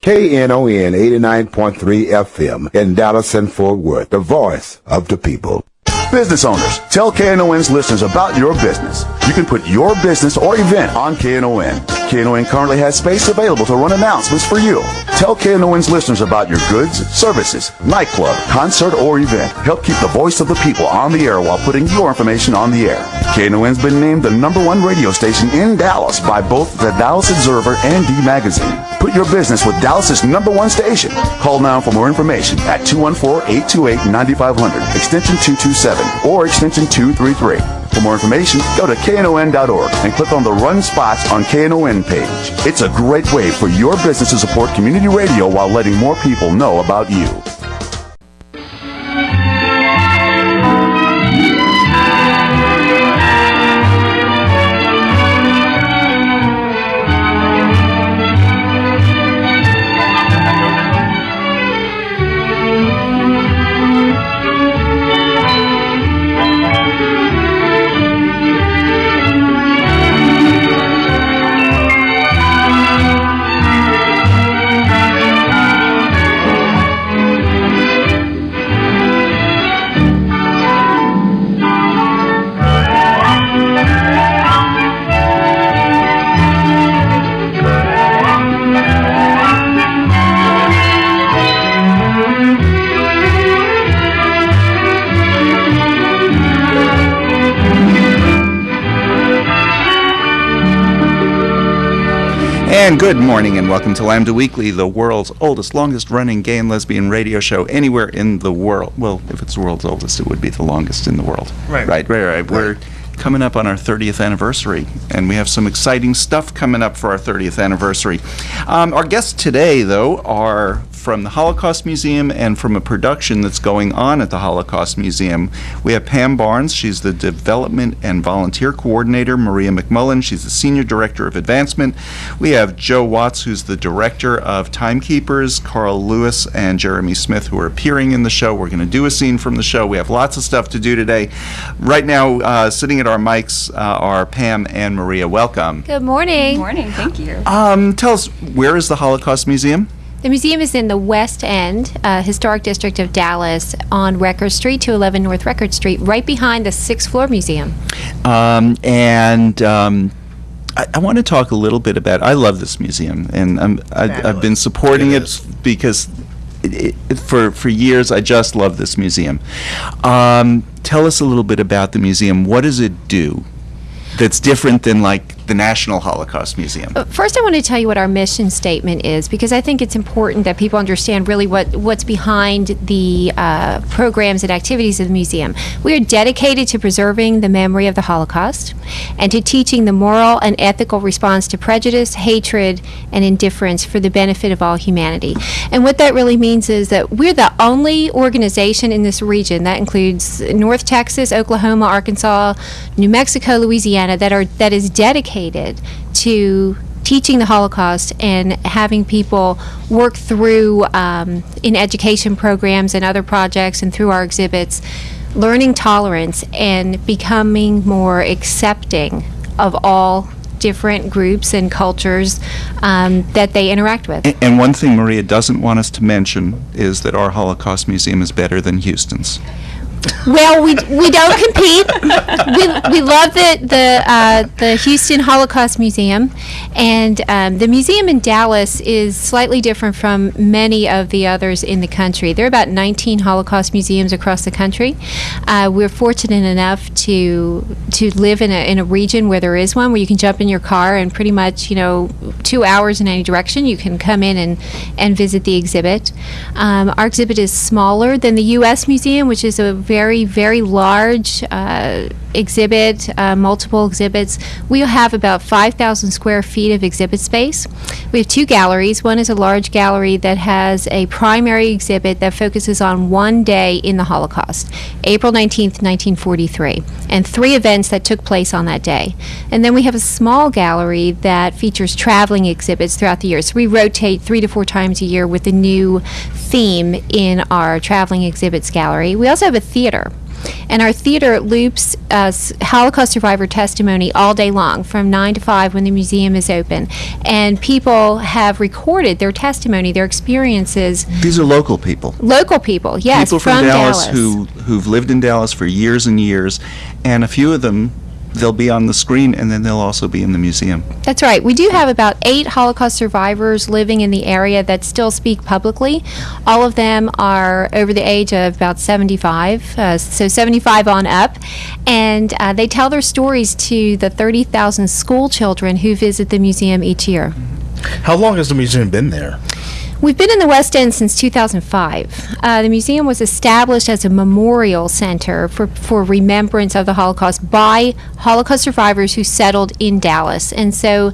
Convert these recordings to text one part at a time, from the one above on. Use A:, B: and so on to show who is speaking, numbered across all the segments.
A: KNON 89.3 FM in Dallas and Fort Worth, the voice of the people.
B: Business owners, tell KNON's listeners about your business. You can put your business or event on KNON. KNON currently has space available to run announcements for you. Tell KNON's listeners about your goods, services, nightclub, concert, or event. Help keep the voice of the people on the air while putting your information on the air. KNON's been named the #1 radio station in Dallas by both the Dallas Observer and D Magazine. Put your business with Dallas's #1 station. Call now for more information at 214-828-9500, extension 227, or extension 233. For more information, go to KNON.org and click on the Run Spots on KNON page. It's a great way for your business to support community radio while letting more people know about you.
C: And good morning and welcome to Lambda Weekly, the world's oldest, longest-running gay and lesbian radio show anywhere in the world. Well, if it's the world's oldest, it would be the longest in the world. Right. We're coming up on our 30th anniversary, and we have some exciting stuff coming up for our 30th anniversary. Our guests today, though, are from the Holocaust Museum and from a production that's going on at the Holocaust Museum. We have Pam Barnes. She's the Development and Volunteer Coordinator. Maria MacMullin. She's the Senior Director of Advancement. We have Joe Watts, who's the Director of Timekeepers. Karl Lewis and Jeremy Smith, who are appearing in the show. We're going to do a scene from the show. We have lots of stuff to do today. Right now, sitting at our mics are Pam and Maria. Welcome.
D: Good morning.
E: Good morning. Thank you.
C: Tell us, where is the Holocaust Museum?
D: The museum is in the West End, historic district of Dallas, on Record Street, 211 North Record Street, right behind the 6th floor museum. I
C: want to talk a little bit about, I love this museum, and I've been supporting it because for years I just love this museum. Tell us a little bit about the museum. What does it do that's different than like the National Holocaust Museum?
D: First, I want to tell you what our mission statement is, because I think it's important that people understand really what's behind the programs and activities of the museum. We are dedicated to preserving the memory of the Holocaust and to teaching the moral and ethical response to prejudice, hatred, and indifference for the benefit of all humanity. And what that really means is that we're the only organization in this region, that includes North Texas, Oklahoma, Arkansas, New Mexico, Louisiana, that is dedicated to teaching the Holocaust and having people work through in education programs and other projects and through our exhibits, learning tolerance and becoming more accepting of all different groups and cultures that they interact with.
C: And one thing Maria doesn't want us to mention is that our Holocaust Museum is better than Houston's.
D: Well, we don't compete. We love the Houston Holocaust Museum, and the museum in Dallas is slightly different from many of the others in the country. There are about 19 Holocaust museums across the country. We're fortunate enough to live in a region where there is one, where you can jump in your car and pretty much 2 hours in any direction you can come in and visit the exhibit. Our exhibit is smaller than the U.S. Museum, which is a very, very large exhibit, multiple exhibits. We have about 5,000 square feet of exhibit space. We have 2 galleries. One is a large gallery that has a primary exhibit that focuses on one day in the Holocaust, April 19th, 1943, and 3 events that took place on that day. And then we have a small gallery that features traveling exhibits throughout the year. So we rotate 3 to 4 times a year with a new theme in our traveling exhibits gallery. We also have a theater. And our theater loops Holocaust survivor testimony all day long from 9 to 5 when the museum is open. And people have recorded their testimony, their experiences.
C: These are local people.
D: Local people, yes,
C: People from Dallas who've lived in Dallas for years and years, and a few of them, they'll be on the screen, and then they'll also be in the museum.
D: That's right. We do have about 8 Holocaust survivors living in the area that still speak publicly. All of them are over the age of about 75, so 75 on up, and they tell their stories to the 30,000 school children who visit the museum each year.
E: How long has the museum been there?
D: We've been in the West End since 2005. The museum was established as a memorial center for remembrance of the Holocaust by Holocaust survivors who settled in Dallas. And so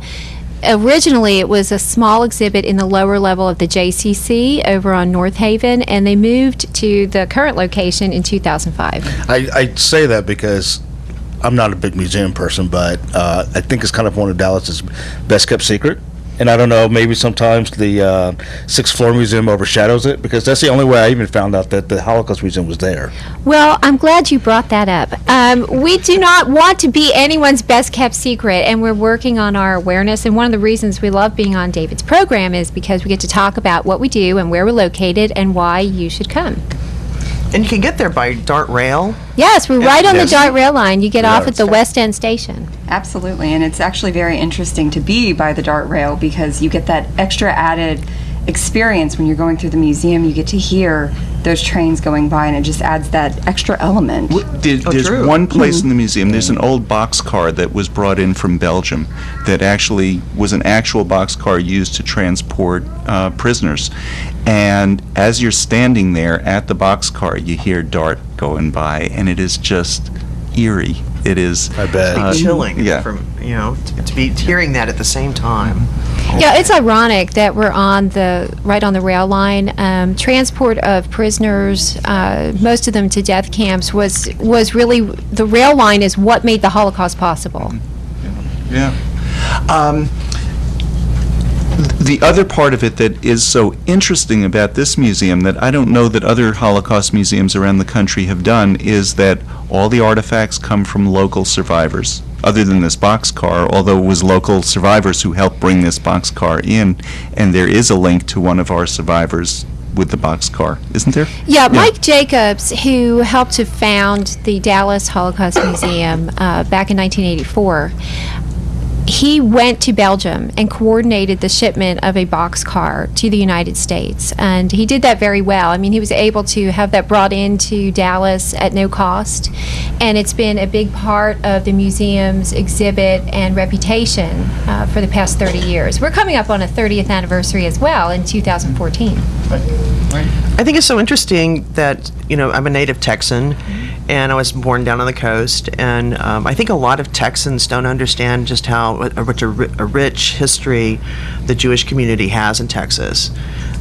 D: originally it was a small exhibit in the lower level of the JCC over on North Haven, and they moved to the current location in 2005.
E: I say that because I'm not a big museum person, but I think it's kind of one of Dallas's best kept secret. And I don't know, maybe sometimes the sixth floor museum overshadows it, because that's the only way I even found out that the Holocaust Museum was there.
D: Well, I'm glad you brought that up. We do not want to be anyone's best kept secret, and we're working on our awareness. And one of the reasons we love being on David's program is because we get to talk about what we do and where we're located and why you should come.
F: And you can get there by Dart Rail.
D: Yes, we're right on the Dart Rail line. You get off at the West End station.
G: Absolutely, and it's actually very interesting to be by the Dart Rail because you get that extra added experience when you're going through the museum. You get to hear those trains going by, and it just adds that extra element.
C: There's one place in the museum, there's an old boxcar that was brought in from Belgium that actually was an actual boxcar used to transport prisoners. And as you're standing there at the boxcar, you hear Dart going by, and it is just eerie. It is.
E: I bet.
F: Chilling.
C: Yeah.
F: From, to be hearing that at the same time.
D: Yeah, it's ironic that we're right on the rail line. Transport of prisoners, most of them to death camps, was really, the rail line is what made the Holocaust possible.
C: Yeah. The other part of it that is so interesting about this museum that I don't know that other Holocaust museums around the country have done is that all the artifacts come from local survivors. Other than this boxcar, although it was local survivors who helped bring this boxcar in, and there is a link to one of our survivors with the boxcar, isn't there?
D: Yeah, Mike Jacobs, who helped to found the Dallas Holocaust Museum back in 1984, he went to Belgium and coordinated the shipment of a boxcar to the United States. And he did that very well. I mean, he was able to have that brought into Dallas at no cost. And it's been a big part of the museum's exhibit and reputation for the past 30 years. We're coming up on a 30th anniversary as well in 2014.
F: I think it's so interesting that, I'm a native Texan, and I was born down on the coast, and I think a lot of Texans don't understand just how a rich history the Jewish community has in Texas.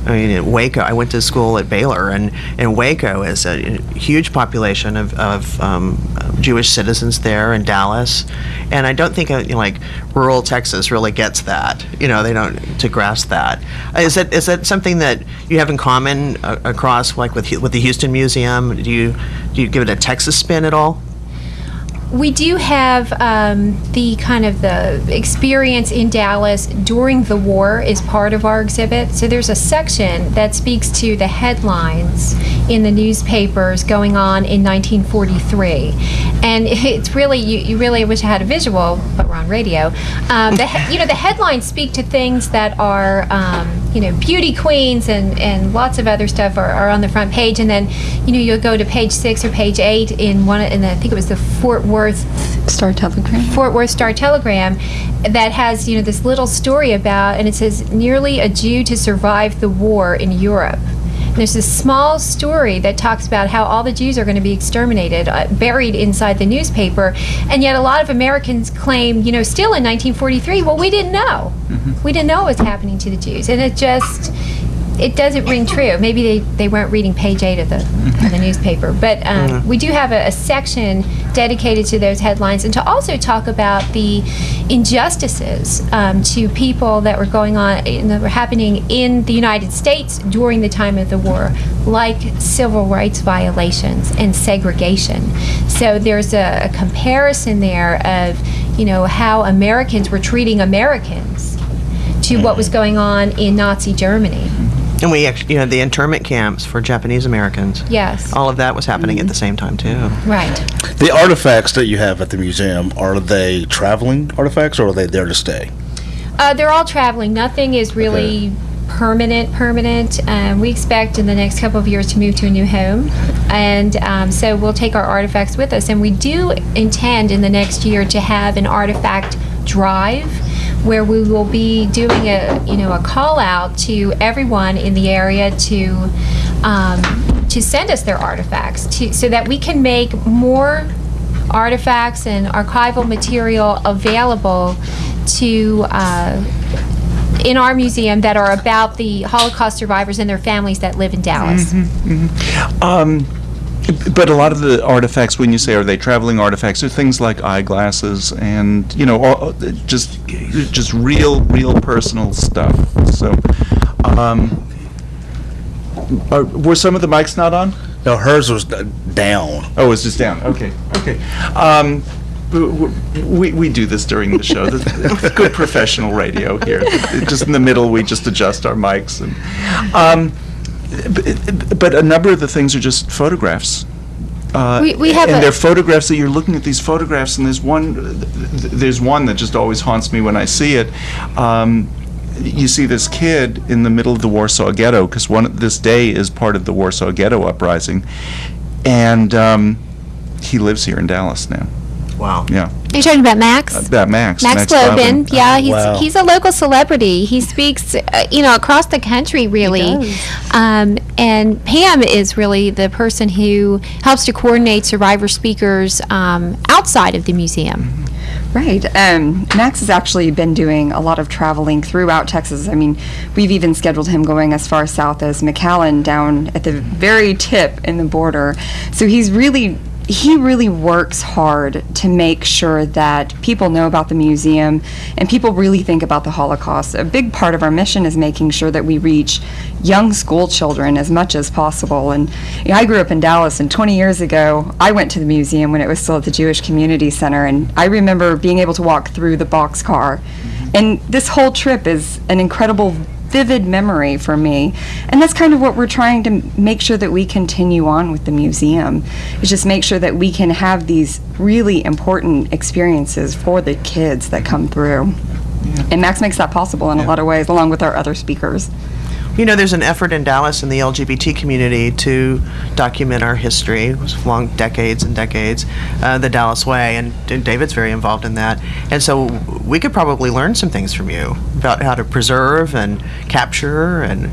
F: I mean, in Waco, I went to school at Baylor, and Waco is a huge population of Jewish citizens there in Dallas, and I don't think rural Texas really gets that. They don't to grasp that. Is that something that you have in common across, like with the Houston Museum? Do you give it a Texas spin at all?
D: We do have the experience in Dallas during the war is part of our exhibit. So there's a section that speaks to the headlines in the newspapers going on in 1943. And it's really, you really wish I had a visual, but we're on radio. The headlines speak to things that are, beauty queens and lots of other stuff are on the front page. And then, you'll go to page 6 or page 8 in I think it was the Fort Worth Star Telegram that has, this little story about, and it says, nearly a Jew to survive the war in Europe. And there's this small story that talks about how all the Jews are going to be exterminated, buried inside the newspaper, and yet a lot of Americans claim, still in 1943, well, we didn't know. Mm-hmm. We didn't know what was happening to the Jews. And it just, it doesn't ring true. Maybe they weren't reading page 8 of the newspaper. But we do have a section dedicated to those headlines, and to also talk about the injustices to people that were going on, that were happening in the United States during the time of the war, like civil rights violations and segregation. So there's a comparison there of, how Americans were treating Americans to what was going on in Nazi Germany.
F: And we actually, the internment camps for Japanese Americans.
D: Yes.
F: All of that was happening at the same time, too.
D: Right.
E: The artifacts that you have at the museum, are they traveling artifacts, or are they there to stay?
D: They're all traveling. Nothing is really permanent. We expect in the next couple of years to move to a new home, and so we'll take our artifacts with us. And we do intend in the next year to have an artifact drive, where we will be doing a call out to everyone in the area to send us their artifacts, so that we can make more artifacts and archival material available to in our museum that are about the Holocaust survivors and their families that live in Dallas.
C: But a lot of the artifacts, when you say are they traveling artifacts, are things like eyeglasses and just real personal stuff. So, were some of the mics not on?
E: No, hers was down.
C: Oh, it was just down. Okay. We do this during the show. This good professional radio here. Just in the middle, we just adjust our mics. But a number of the things are just photographs.
D: We have
C: and they're photographs that you're looking at these photographs, and there's one that just always haunts me when I see it. You see this kid in the middle of the Warsaw Ghetto, because this day is part of the Warsaw Ghetto uprising, and he lives here in Dallas now.
F: Wow.
C: Yeah.
D: You're talking about Max?
C: About Max.
D: Max Globin. Yeah,
E: Wow.
D: he's a local celebrity. He speaks, across the country, really.
G: He does.
D: And Pam is really the person who helps to coordinate survivor speakers outside of the museum.
G: Right. Max has actually been doing a lot of traveling throughout Texas. I mean, we've even scheduled him going as far south as McAllen, down at the very tip in the border. So he really works hard to make sure that people know about the museum and people really think about the Holocaust. A big part of our mission is making sure that we reach young school children as much as possible. And I grew up in Dallas, and 20 years ago, I went to the museum when it was still at the Jewish Community Center, and I remember being able to walk through the boxcar. And this whole trip is an incredible vivid memory for me, and that's kind of what we're trying to make sure that we continue on with the museum, is just make sure that we can have these really important experiences for the kids that come through. And Max makes that possible in a lot of ways, along with our other speakers.
F: There's an effort in Dallas in the LGBT community to document our history. It was long decades and decades, the Dallas Way, and David's very involved in that. And so we could probably learn some things from you about how to preserve and capture and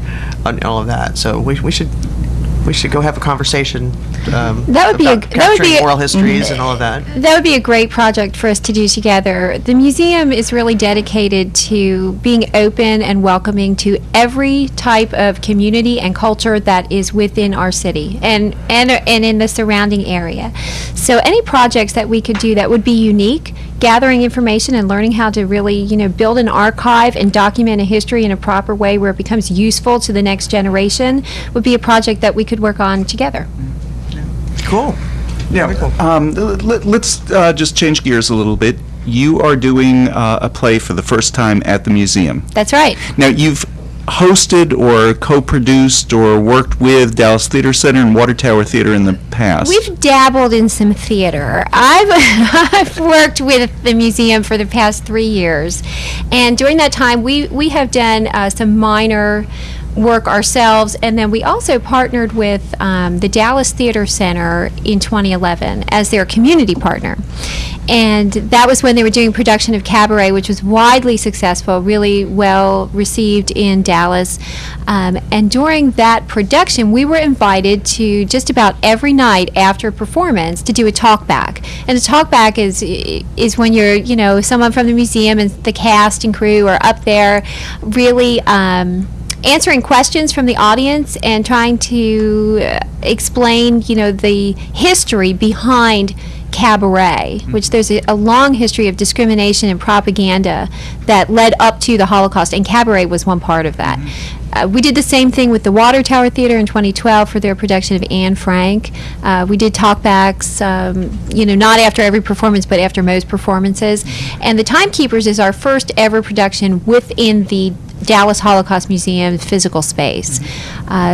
F: all of that. So we should go have a conversation.
D: That would be
F: capturing oral histories and all of that.
D: That would be a great project for us to do together. The museum is really dedicated to being open and welcoming to every type of community and culture that is within our city and in the surrounding area. So any projects that we could do that would be unique, gathering information and learning how to really, build an archive and document a history in a proper way where it becomes useful to the next generation, would be a project that we could work on together.
F: Cool.
C: Yeah. Let's just change gears a little bit. You are doing a play for the first time at the museum.
D: That's right.
C: Now, you've hosted or co-produced or worked with Dallas Theater Center and Water Tower Theater in the past.
D: We've dabbled in some theater. I've worked with the museum for the past 3 years, and during that time we have done some minor work ourselves, and then we also partnered with the Dallas Theater Center in 2011 as their community partner. And that was when they were doing production of Cabaret, which was widely successful, really well received in Dallas. And during that production, we were invited to just about every night after a performance to do a talk back. And a talk back is when you're, someone from the museum and the cast and crew are up there really answering questions from the audience and trying to explain, the history behind cabaret, which there's a long history of discrimination and propaganda that led up to the Holocaust, and cabaret was one part of that. We did the same thing with the Water Tower Theater in 2012 for their production of Anne Frank. We did talkbacks, not after every performance, but after most performances. And the Timekeepers is our first ever production within the Dallas Holocaust Museum physical space.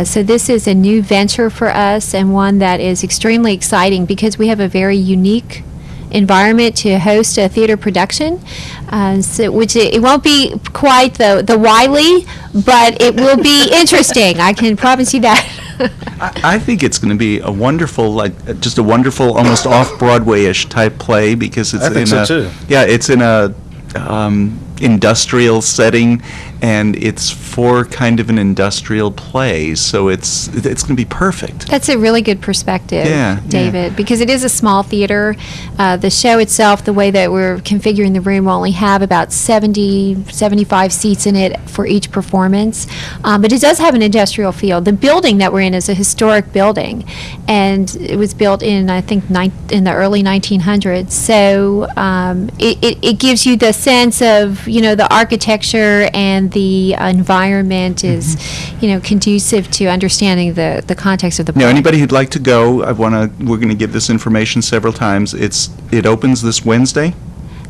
D: So this is a new venture for us, and one that is extremely exciting because we have a very unique environment to host a theater production, which it won't be quite the Wiley, but it will be interesting. I can promise you that.
C: I think it's going to be a wonderful, almost off-Broadway-ish type play, because it's it's in a industrial setting, and it's for kind of an industrial play, so it's going to be perfect.
D: That's a really good perspective, David, because it is a small theater. The show itself, the way that we're configuring the room, will only have about 75 seats in it for each performance, but it does have an industrial feel. The building that we're in is a historic building, and it was built in, I think, in the early 1900s, so it gives you the sense of, the architecture and the environment is, conducive to understanding the context of the play.
C: Now, anybody who'd like to go, we're going to give this information several times. It opens this Wednesday.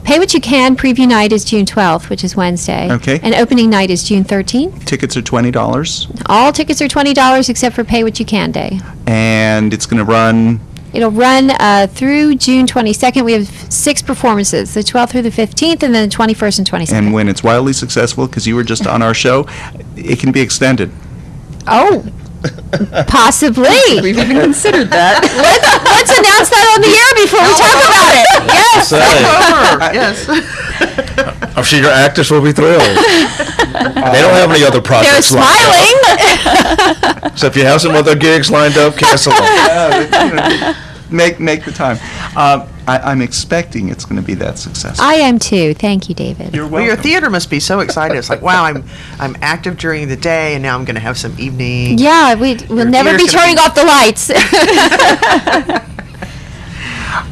D: Pay What You Can preview night is June 12th, which is Wednesday.
C: Okay.
D: And opening night is June 13th.
C: Tickets are $20.
D: All tickets are $20 except for Pay What You Can Day.
C: And it's going to run...
D: It'll run through June 22nd. We have 6 performances, the 12th through the 15th, and then the 21st and 22nd.
C: And when it's wildly successful, because you were just on our show, it can be extended.
D: Oh, possibly.
G: We've even considered that.
D: Let's announce that on the air before we talk about it.
F: Yes.
E: I'm sure your actors will be thrilled. They don't have any other projects.
D: They're smiling.
E: So if you have some other gigs lined up, cancel them.
C: Make the time. I'm expecting it's going to be that successful.
D: I am too. Thank you, David.
C: You're welcome.
F: Well, your theater must be so excited. It's like, wow, I'm active during the day, and now I'm going to have some evening.
D: Yeah, we'll never be turning off the lights.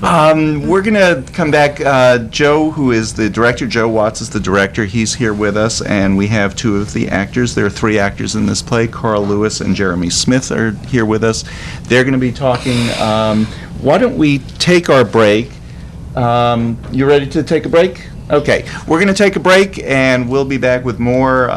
C: We're going to come back. Joe, who is the director, Joe Watts is the director. He's here with us, and we have 2 of the actors. There are 3 actors in this play. Karl Lewis and Jeremy Smith are here with us. They're going to be talking. Why don't we take our break? You ready to take a break? Okay, we're going to take a break, and we'll be back with more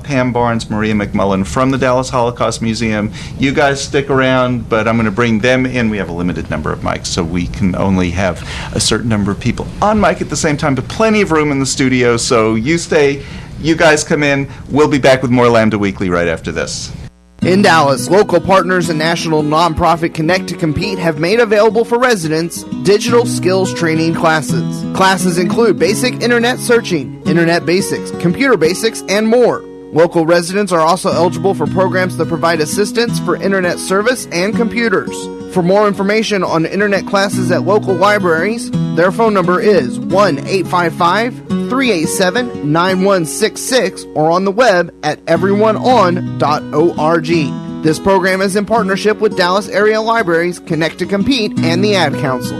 C: Pam Barnes, Maria MacMullin from the Dallas Holocaust Museum. You guys stick around, but I'm going to bring them in. We have a limited number of mics, so we can only have a certain number of people on mic at the same time, but plenty of room in the studio, so you stay, you guys come in. We'll be back with more Lambda Weekly right after this.
H: In Dallas, local partners and national nonprofit Connect to Compete have made available for residents digital skills training classes. Classes include basic internet searching, internet basics, computer basics, and more. Local residents are also eligible for programs that provide assistance for internet service and computers. For more information on internet classes at local libraries, their phone number is 1-855-387-9166 or on the web at everyoneon.org. This program is in partnership with Dallas Area Libraries, Connect to Compete, and the Ad Council.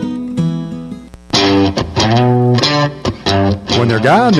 I: When they're gone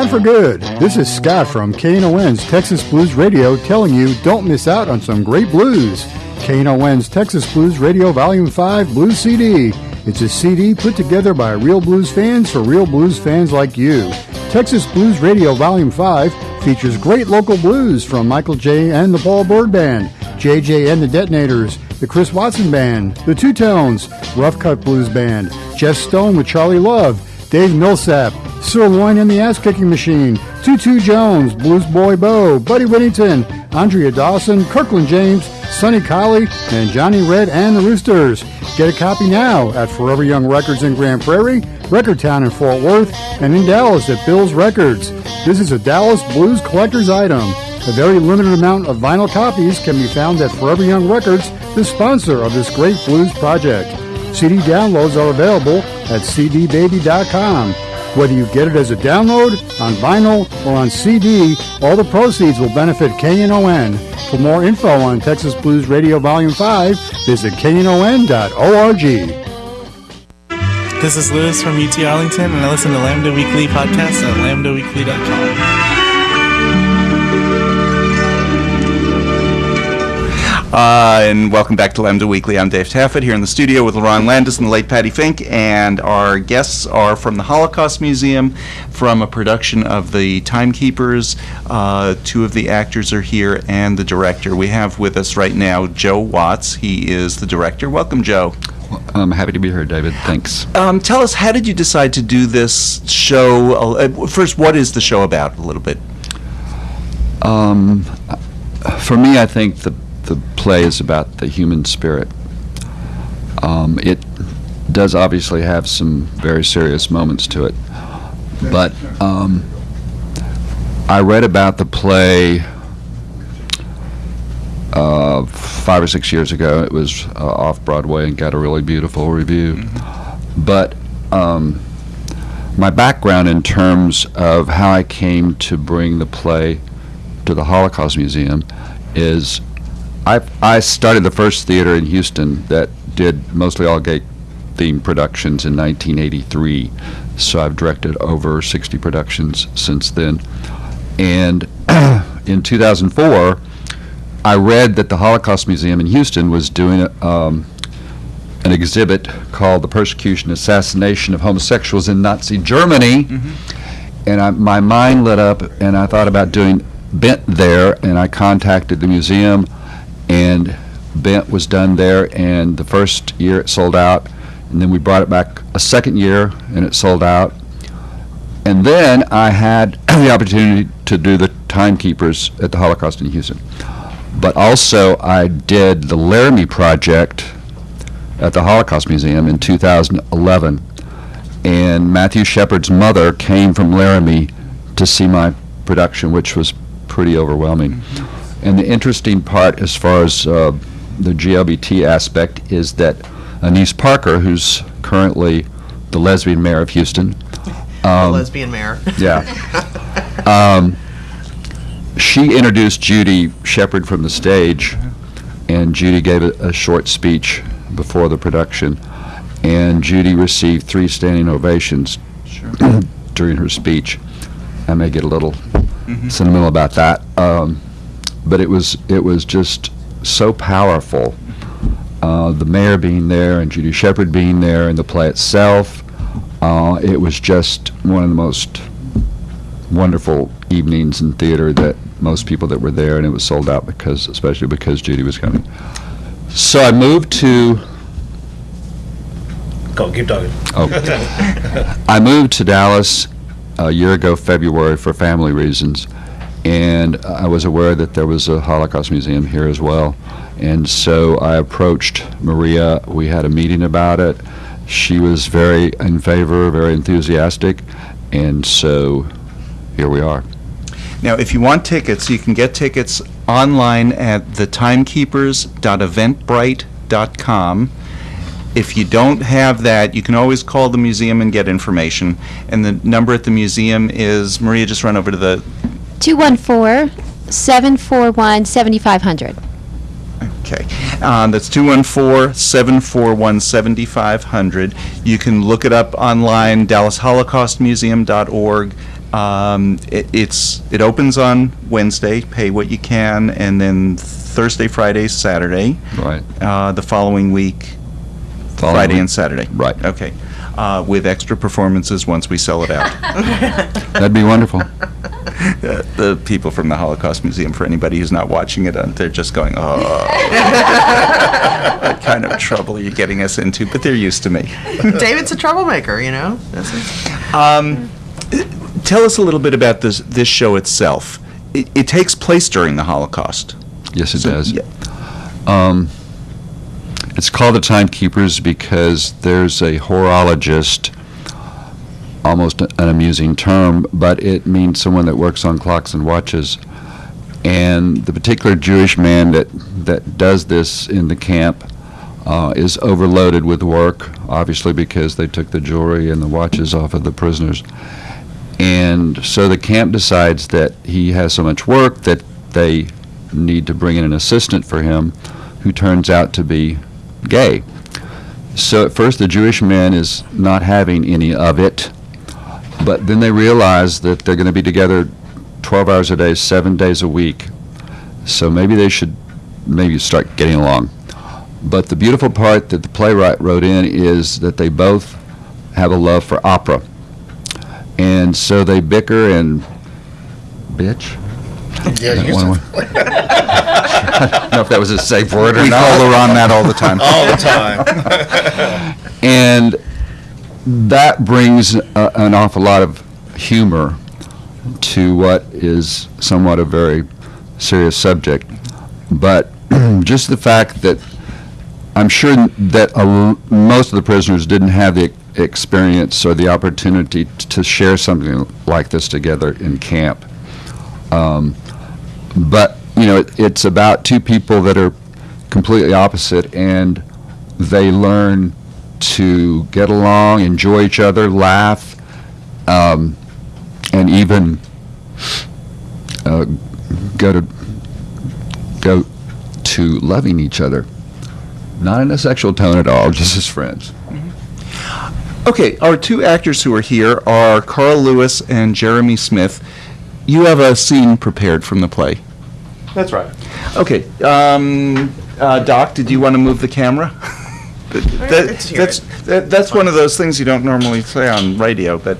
I: for good. This is Scott from KNON's Texas Blues Radio telling you don't miss out on some great blues. KNON's Texas Blues Radio Volume 5 Blues CD. It's a CD put together by real blues fans for real blues fans like you. Texas Blues Radio Volume 5 features great local blues from Michael J. and the Paul Bird Band, JJ and the Detonators, the Chris Watson Band, the Two Tones, Rough Cut Blues Band, Jeff Stone with Charlie Love, Dave Millsap, Sirloin and the Ass Kicking Machine, Tutu Jones, Blues Boy Bo, Buddy Whittington, Andrea Dawson, Kirkland James, Sonny Colley, and Johnny Red and the Roosters. Get a copy now at Forever Young Records in Grand Prairie, Record Town in Fort Worth, and in Dallas at Bill's Records. This is a Dallas Blues collector's item. A very limited amount of vinyl copies can be found at Forever Young Records, the sponsor of this great blues project. CD downloads are available at cdbaby.com. Whether you get it as a download, on vinyl, or on CD, all the proceeds will benefit KNON. For more info on Texas Blues Radio Volume 5, visit knon.org.
J: This is Lewis from UT Arlington, and I listen to Lambda Weekly podcast at lambdaweekly.com.
C: And welcome back to Lambda Weekly. I'm Dave Taffet here in the studio with Lerone Landis and the late Patti Fink, and our guests are from the Holocaust Museum, from a production of the Timekeepers. Two of the actors are here, and the director. We have with us right now Joe Watts. He is the director. Welcome, Joe.
K: I'm happy to be here, David. Thanks.
C: Tell us, how did you decide to do this show? First, what is the show about, a little bit?
K: For me, I think the play is about the human spirit. It does obviously have some very serious moments to it, but I read about the play 5 or 6 years ago. It was off Broadway and got a really beautiful review. But my background in terms of how I came to bring the play to the Holocaust Museum is I started the first theater in Houston that did mostly all gay themed productions in 1983. So I've directed over 60 productions since then. And in 2004, I read that the Holocaust Museum in Houston was doing an exhibit called The Persecution and Assassination of Homosexuals in Nazi Germany. And my mind lit up, and I thought about doing Bent there, and I contacted the museum, and Bent was done there, and the first year it sold out, and then we brought it back a second year, and it sold out. And then I had the opportunity to do the Timekeepers at the Holocaust in Houston. But also I did the Laramie project at the Holocaust Museum in 2011, and Matthew Shepard's mother came from Laramie to see my production, which was pretty overwhelming. And the interesting part as far as the GLBT aspect is that Anise Parker, who's currently the lesbian mayor of Houston.
F: The lesbian mayor.
K: Yeah. She introduced Judy Shepard from the stage, and Judy gave a short speech before the production, and Judy received 3 standing ovations during her speech. I may get a little sentimental about that. But it was just so powerful. The mayor being there and Judy Shepard being there and the play itself, it was just one of the most wonderful evenings in theater that most people that were there, and it was sold out especially because Judy was coming. So I moved to...
E: Go, keep talking.
K: I moved to Dallas a year ago, February, for family reasons. And I was aware that there was a Holocaust Museum here as well. And so I approached Maria. We had a meeting about it. She was very in favor, very enthusiastic. And so here we are.
C: Now, if you want tickets, you can get tickets online at thetimekeepers.eventbrite.com. If you don't have that, you can always call the museum and get information. And the number at the museum is, Maria, just run over to the...
D: 214-741-7500.
C: Okay. That's 214-741-7500. You can look it up online, DallasHolocaustMuseum.org. It opens on Wednesday, pay what you can, and then Thursday, Friday, Saturday.
K: Right.
C: The following week, Friday and Saturday.
K: Right.
C: Okay. With extra performances once we sell it out.
K: That'd be wonderful.
C: The people from the Holocaust Museum, for anybody who's not watching it, they're just going, oh, what kind of trouble are you getting us into? But they're used to me.
F: David's a troublemaker, you know.
C: Tell us a little bit about this show itself. It takes place during the Holocaust.
K: Yes, it does.
C: Yeah.
K: It's called the Timekeepers because there's a horologist, almost an amusing term, but it means someone that works on clocks and watches. And the particular Jewish man that does this in the camp is overloaded with work, obviously because they took the jewelry and the watches off of the prisoners. And so the camp decides that he has so much work that they need to bring in an assistant for him who turns out to be gay. So at first the Jewish man is not having any of it, but then they realize that they're going to be together 12 hours a day, 7 days a week. So maybe they should start getting along. But the beautiful part that the playwright wrote in is that they both have a love for opera. And so they bicker and bitch.
E: Yeah, you
K: I don't know if that was a safe word or
C: We
K: not.
C: call Lerone that all the time.
E: all the time.
K: And that brings an awful lot of humor to what is somewhat a very serious subject. But just the fact that I'm sure that most of the prisoners didn't have the experience or the opportunity to share something like this together in camp. But, you know, it's about two people that are completely opposite, and they learn to get along, enjoy each other, laugh, and even go to loving each other. Not in a sexual tone at all, just as friends.
C: Okay, our two actors who are here are Karl Lewis and Jeremy Smith. You have a scene prepared from the play.
L: That's right.
C: Okay, Doc, did you want to move the camera? That's one of those things you don't normally say on radio, but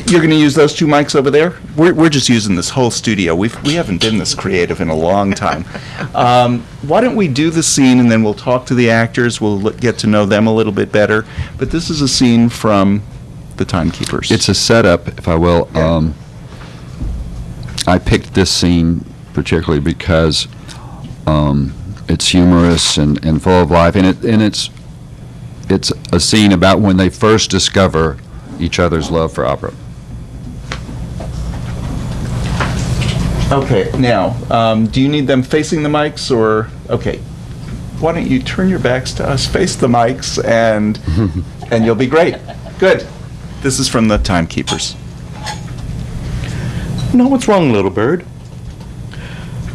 C: you're going to use those two mics over there? We're just using this whole studio. We haven't been this creative in a long time. Why don't we do the scene and then we'll talk to the actors, we'll get to know them a little bit better. But this is a scene from the Timekeepers.
K: It's a setup, if I will.
C: Yeah.
K: I picked this scene particularly because it's humorous and full of life, and it's a scene about when they first discover each other's love for opera.
C: Okay, now, do you need them facing the mics or, okay, why don't you turn your backs to us, face the mics, and you'll be great. Good. This is from the Timekeepers.
L: Now what's wrong, little bird?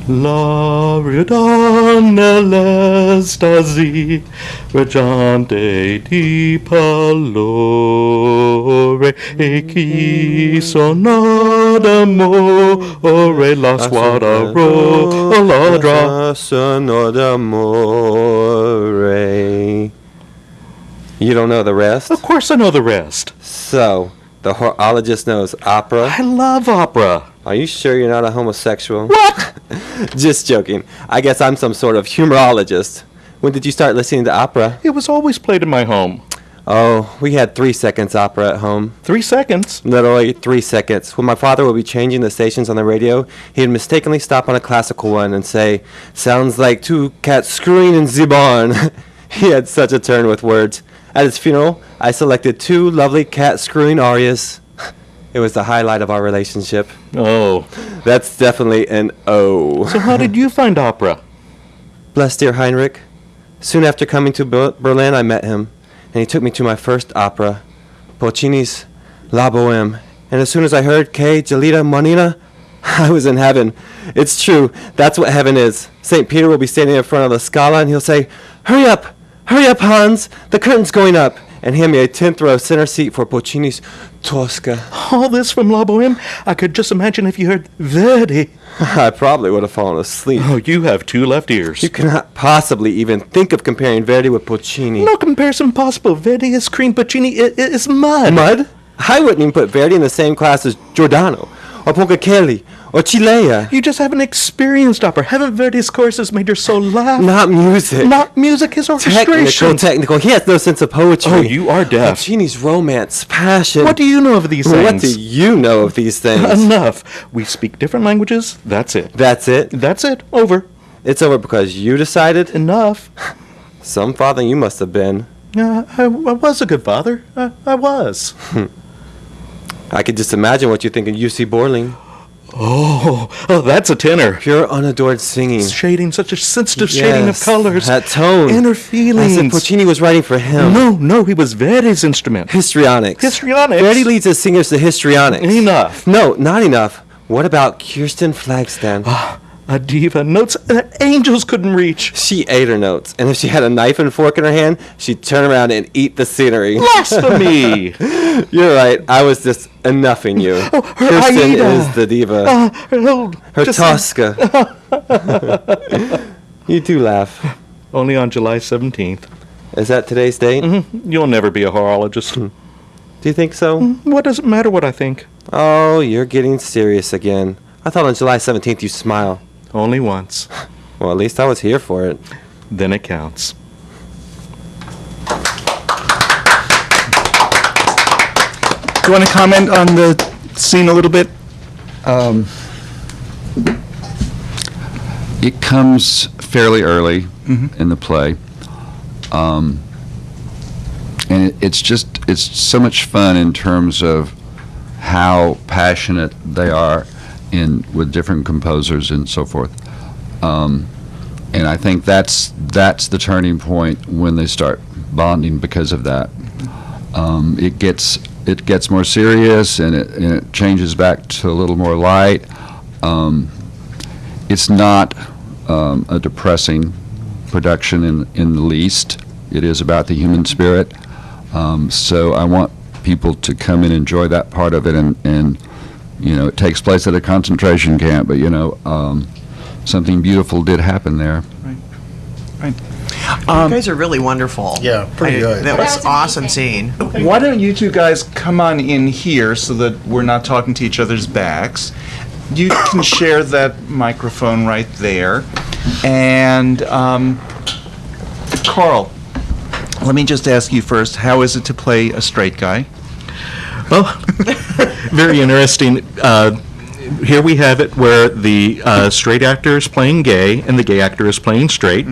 L: La ridana l'estasi, reggiante di pallore, e chi sono d'amore, la squadra ladra.
M: Sono d'amore. You don't know the rest?
L: Of course I know the rest.
M: So, the horologist knows opera?
L: I love opera.
M: Are you sure you're not a homosexual?
L: What?
M: Just joking. I guess I'm some sort of humorologist. When did you start listening to opera?
L: It was always played in my home.
M: Oh, we had 3 seconds opera at home.
L: 3 seconds?
M: Literally 3 seconds. When my father would be changing the stations on the radio, he'd mistakenly stop on a classical one and say, "Sounds like two cats screwing in the barn." He had such a turn with words. At his funeral, I selected 2 lovely cat screwing arias. It was the highlight of our relationship.
L: Oh.
M: That's definitely an O.
L: So how did you find opera?
M: Bless dear Heinrich. Soon after coming to Berlin, I met him, and he took me to my first opera, Puccini's La Bohème. And as soon as I heard Que Gelida Monina, I was in heaven. It's true. That's what heaven is. St. Peter will be standing in front of the Scala, and he'll say, Hurry up, Hans, the curtain's going up," and hand me a 10th row center seat for Puccini's Tosca.
L: All this from La Bohème? I could just imagine if you heard Verdi.
M: I probably would have fallen asleep.
L: Oh, you have 2 left ears.
M: You cannot possibly even think of comparing Verdi with Puccini.
L: No comparison possible. Verdi is cream, Puccini is mud.
M: Mud? I wouldn't even put Verdi in the same class as Giordano, or Ponchielli, or Cilea.
L: You just haven't experienced opera. Haven't Verdi's choruses made your soul laugh?
M: Not music.
L: Not music, his orchestration.
M: Technical. He has no sense of poetry.
L: Oh, you are deaf.
M: Puccini's romance, passion.
L: What do you know of these things?
M: What do you know of these things?
L: Enough. We speak different languages. That's it.
M: That's it?
L: That's it. Over.
M: It's over because you decided?
L: Enough.
M: Some father you must have been.
L: I was a good father. I was.
M: I could just imagine what you think of UC Borling.
L: Oh, that's a tenor.
M: Pure, unadored singing.
L: Shading, such a sensitive shading of colors.
M: That tone.
L: Inner feelings.
M: As if Puccini was writing for him.
L: No, he was Verdi's instrument.
M: Histrionics. Verdi leads his singers to histrionics.
L: Enough.
M: No, not enough. What about Kirsten Flagstad?
L: A diva. Notes that angels couldn't reach.
M: She ate her notes, and if she had a knife and fork in her hand, she'd turn around and eat the scenery.
L: Blasphemy!
M: You're right. I was just enoughing you.
L: Her
M: Kirsten
L: Aida.
M: is the diva. Her Tosca. You do laugh.
L: Only on July 17th.
M: Is that today's date?
L: Mm-hmm. You'll never be a horologist.
M: Do you think so?
L: What does it matter what I think?
M: Oh, you're getting serious again. I thought on July 17th you smile.
L: Only once.
M: Well, at least I was here for it.
L: Then it counts.
C: Do you want to comment on the scene a little bit?
K: It comes fairly early in the play. And it's so much fun in terms of how passionate they are with different composers and so forth. And I think that's the turning point when they start bonding because of that. It gets more serious and it changes back to a little more light. It's not a depressing production in the least. It is about the human spirit. So I want people to come and enjoy that part of it, and it takes place at a concentration camp, but something beautiful did happen there.
C: Right.
F: You guys are really wonderful.
E: Yeah, pretty good.
F: That was awesome scene.
C: Why don't you two guys come on in here so that we're not talking to each other's backs? You can share that microphone right there. And Karl, let me just ask you first, how is it to play a straight guy?
L: Well, very interesting. Here we have it where the straight actor is playing gay and the gay actor is playing straight.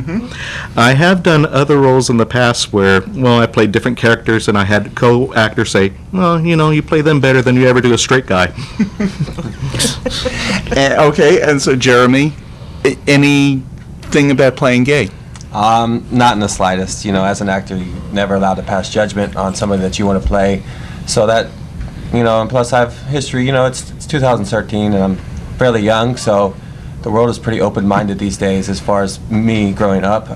L: I have done other roles in the past where, I played different characters and I had co-actors say, you play them better than you ever do a straight guy.
C: Okay, and so Jeremy, anything about playing gay?
M: Not in the slightest. As an actor, you're never allowed to pass judgment on somebody that you want to play. So that, and plus I have history. It's 2013 and I'm fairly young, so the world is pretty open-minded these days as far as me growing up.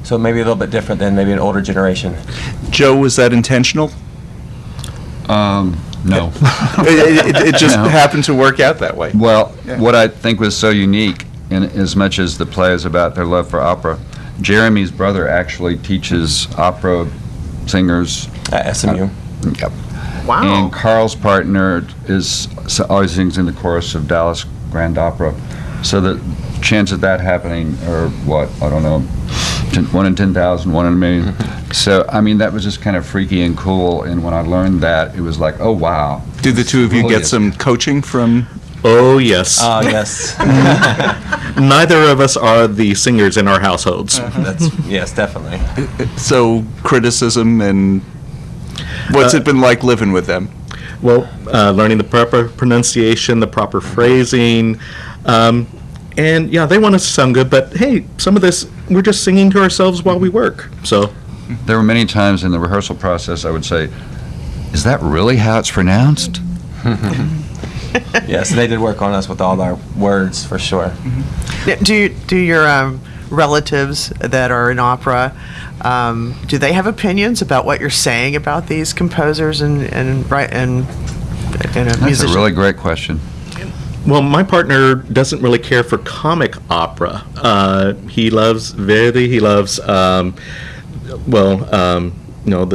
M: So maybe a little bit different than maybe an older generation.
C: Joe, was that intentional?
K: No.
C: It just happened to work out that way.
K: Well, what I think was so unique, in as much as the play is about their love for opera, Jeremy's brother actually teaches opera singers
M: at SMU.
K: Yep.
F: Wow.
K: And Karl's partner always sings in the chorus of Dallas Grand Opera. So the chance of that happening are I don't know, 1 in 10,000, 1 in a million. So, that was just kind of freaky and cool. And when I learned that, it was like, oh, wow.
C: Did the two of you get some coaching from?
L: Oh, yes.
M: Oh, yes.
L: Neither of us are the singers in our households.
M: Yes, definitely.
C: So criticism and what's it been like living with them?
L: Well, learning the proper pronunciation, the proper phrasing, and they want us to sound good, but hey, some of this, we're just singing to ourselves while we work, so.
K: There were many times in the rehearsal process I would say, is that really how it's pronounced?
M: Yes, they did work on us with all our words, for sure.
F: Do your relatives that are in opera, do they have opinions about what you're saying about these composers and
K: That's
F: musicians?
K: a really great question.
L: Well, my partner doesn't really care for comic opera. He loves Verdi. He loves, the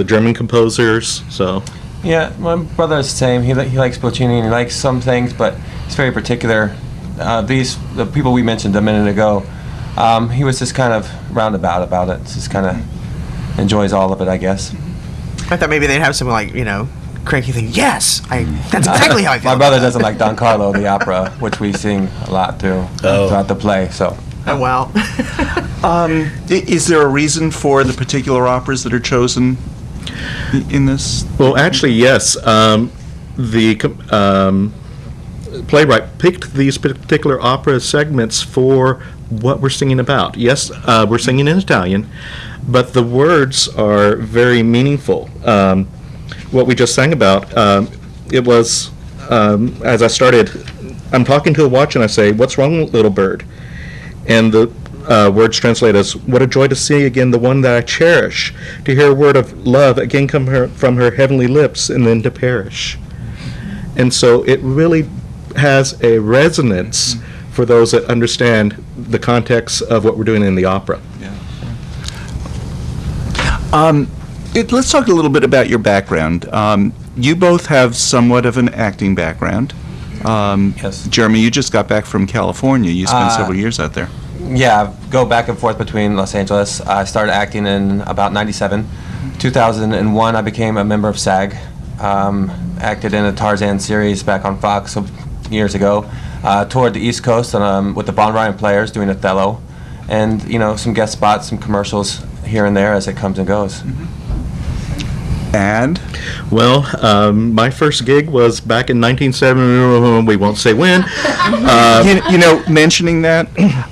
L: German composers. So.
M: Yeah, my brother's the same. He likes Puccini and he likes some things, but he's very particular. The people we mentioned a minute ago, he was just kind of roundabout about it. Just kind of enjoys all of it, I guess.
F: I thought maybe they'd have some cranky thing. Yes, that's exactly how I feel.
M: My brother doesn't like Don Carlo, the opera, which we sing a lot too throughout the play. So.
F: Oh wow.
C: Is there a reason for the particular operas that are chosen in this?
L: Well, actually, yes. The playwright picked these particular opera segments for what we're singing about. Yes, we're singing in Italian, but the words are very meaningful. What we just sang about, it was, as I started, I'm talking to a watch and I say, "What's wrong, little bird?" And the words translate as, "What a joy to see again the one that I cherish, to hear a word of love again come from her heavenly lips and then to perish." And so it really has a resonance for those that understand the context of what we're doing in the opera.
C: Let's talk a little bit about your background. You both have somewhat of an acting background.
N: Yes.
C: Jeremy, you just got back from California. You spent several years out there.
N: Yeah, I go back and forth between Los Angeles. I started acting in about 97. 2001, I became a member of SAG. Acted in a Tarzan series back on Fox years ago. Toured the East Coast with the Von Ryan Players doing Othello. And, some guest spots, some commercials here and there as it comes and goes.
C: And?
L: Well, my first gig was back in 1970, we won't say when.
C: Mentioning that,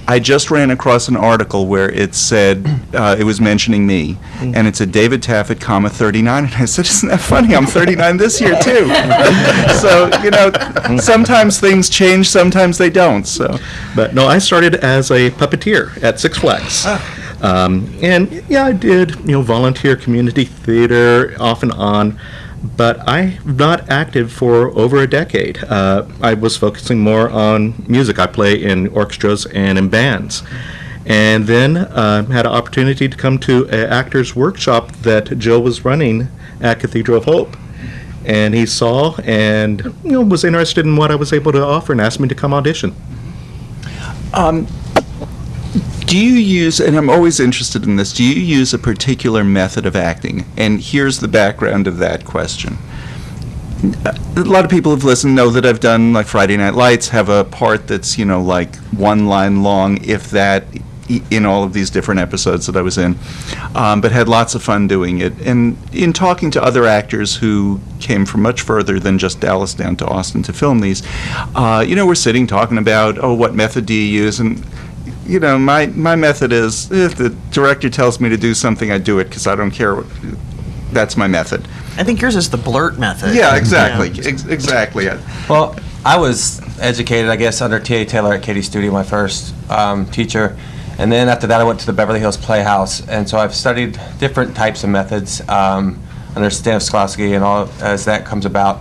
C: I just ran across an article where it said, it was mentioning me, and it said David Taffet, 39, and I said, isn't that funny? I'm 39 this year, too. So, sometimes things change, sometimes they don't, so.
L: But no, I started as a puppeteer at Six Flags. And yeah, I did, volunteer community theater off and on, but I've not acted for over a decade. I was focusing more on music. I play in orchestras and in bands. And then had an opportunity to come to an actor's workshop that Joe was running at Cathedral of Hope. And he saw and, was interested in what I was able to offer and asked me to come audition.
C: Do you use, and I'm always interested in this, do you use a particular method of acting? And here's the background of that question. A lot of people who've listened know that I've done, like, Friday Night Lights, have a part that's, like, one line long, if that, in all of these different episodes that I was in, but had lots of fun doing it. And in talking to other actors who came from much further than just Dallas down to Austin to film these, we're sitting talking about, what method do you use? And my method is, if the director tells me to do something, I do it because I don't care. That's my method.
F: I think yours is the blurt method.
C: Yeah, exactly. Exactly.
N: Well, I was educated, I guess, under T.A. Taylor at Katie Studio, my first teacher. And then after that, I went to the Beverly Hills Playhouse. And so I've studied different types of methods under Stanislavski and all as that comes about.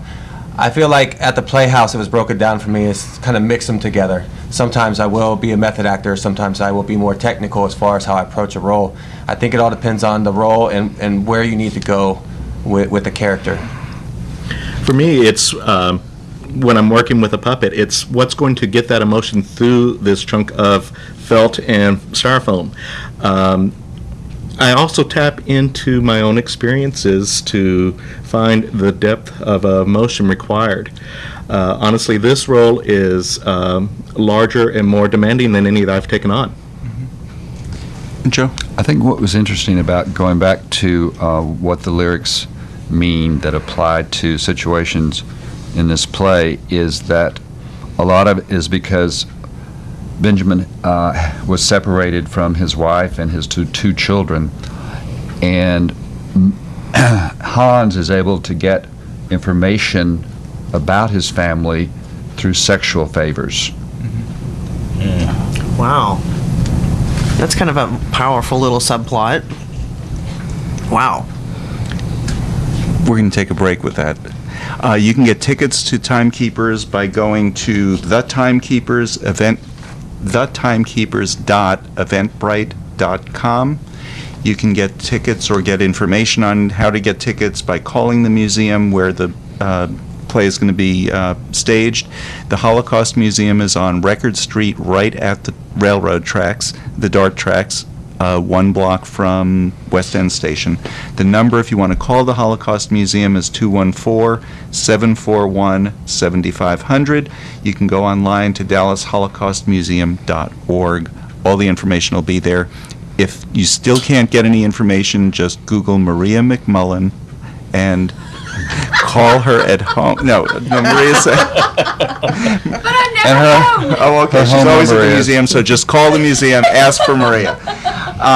N: I feel like at the Playhouse, it was broken down for me as kind of mix them together. Sometimes I will be a method actor, sometimes I will be more technical as far as how I approach a role. I think it all depends on the role and where you need to go with the character.
L: For me, it's when I'm working with a puppet, it's what's going to get that emotion through this chunk of felt and styrofoam. I also tap into my own experiences to find the depth of emotion required. Honestly, this role is larger and more demanding than any that I've taken on.
C: Mm-hmm. Joe?
K: I think what was interesting about going back to what the lyrics mean that apply to situations in this play is that a lot of it is because Benjamin was separated from his wife and his two children, and Hans is able to get information about his family through sexual favors.
F: Mm-hmm. Wow. That's kind of a powerful little subplot. Wow.
C: We're going to take a break with that. You can get tickets to Timekeepers by going to thetimekepers.eventbrite.com. You can get tickets or get information on how to get tickets by calling the museum where the play is going to be staged. The Holocaust Museum is on Record Street right at the railroad tracks, the DART tracks, 1 block from West End Station. The number, if you want to call the Holocaust Museum, is 214-741-7500. You can go online to dallasholocaustmuseum.org. All the information will be there. If you still can't get any information, just Google Maria MacMullin and call her at home. No, Maria said.
O: But I'm never home.
C: Oh, okay.
K: Her
C: She's
K: home
C: always at
K: number
C: the
K: is-
C: museum, so just call the museum, ask for Maria.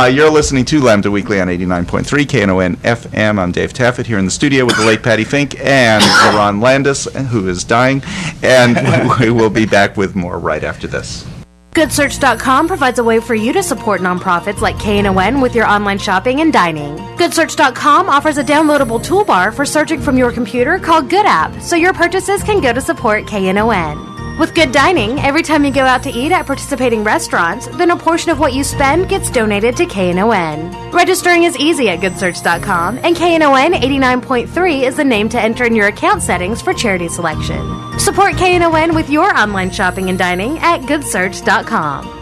C: You're listening to Lambda Weekly on 89.3 KNON FM. I'm Dave Taffet here in the studio with the late Patti Fink and Lerone Landis, who is dying. And we will be back with more right after this.
P: GoodSearch.com provides a way for you to support nonprofits like KNON with your online shopping and dining. GoodSearch.com offers a downloadable toolbar for searching from your computer called Good App, so your purchases can go to support KNON. With Good Dining, every time you go out to eat at participating restaurants, then a portion of what you spend gets donated to KNON. Registering is easy at GoodSearch.com, and KNON 89.3 is the name to enter in your account settings for charity selection. Support KNON with your online shopping and dining at GoodSearch.com.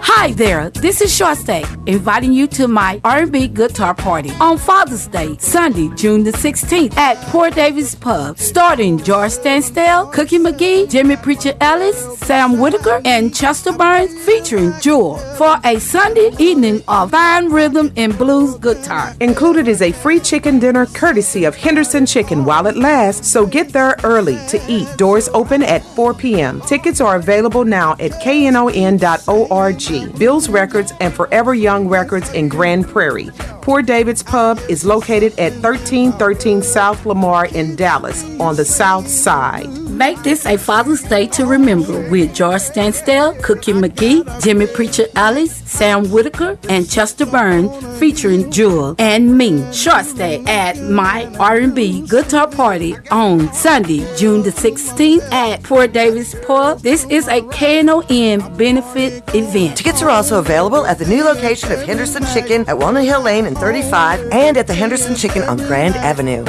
Q: Hi there, this is Short Stay, inviting you to my R&B guitar party on Father's Day, Sunday, June the 16th at Port Davis Pub, starring George Stansdale, Cookie McGee, Jimmy Preacher Ellis, Sam Whitaker, and Chester Burns, featuring Jewel, for a Sunday evening of fine rhythm and blues guitar.
R: Included is a free chicken dinner courtesy of Henderson Chicken while it lasts, so get there early to eat. Doors open at 4 p.m. Tickets are available now at knon.org. Bill's Records and Forever Young Records in Grand Prairie. Poor David's Pub is located at 1313 South Lamar in Dallas on the south side.
Q: Make this a Father's Day to remember with George Stansdale, Cookie McGee, Jimmy Preacher Ellis, Sam Whitaker, and Chester Burns, featuring Jewel and me. Short Stay at my R&B guitar party on Sunday, June the 16th at Port Davis Pub. This is a KNON benefit event.
S: Tickets are also available at the new location of Henderson Chicken at Walnut Hill Lane and 35 and at the Henderson Chicken on Grand Avenue.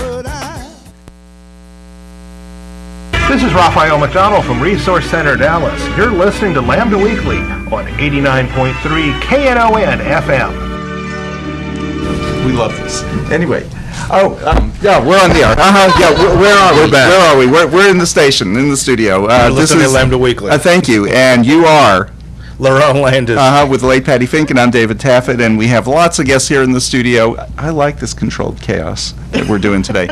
T: This is Raphael McDonald from Resource Center Dallas. You're listening to Lambda Weekly on 89.3 KNON FM.
C: We love this. Anyway. Yeah, we're on the air. Yeah, where are we?
E: We're back.
C: Where are we? We're in the station, in the studio.
E: This is Lambda Weekly.
C: Thank you. And you are?
E: Lerone Landis.
C: With the late Patti Fink, and I'm David Taffet, and we have lots of guests here in the studio. I like this controlled chaos that we're doing today.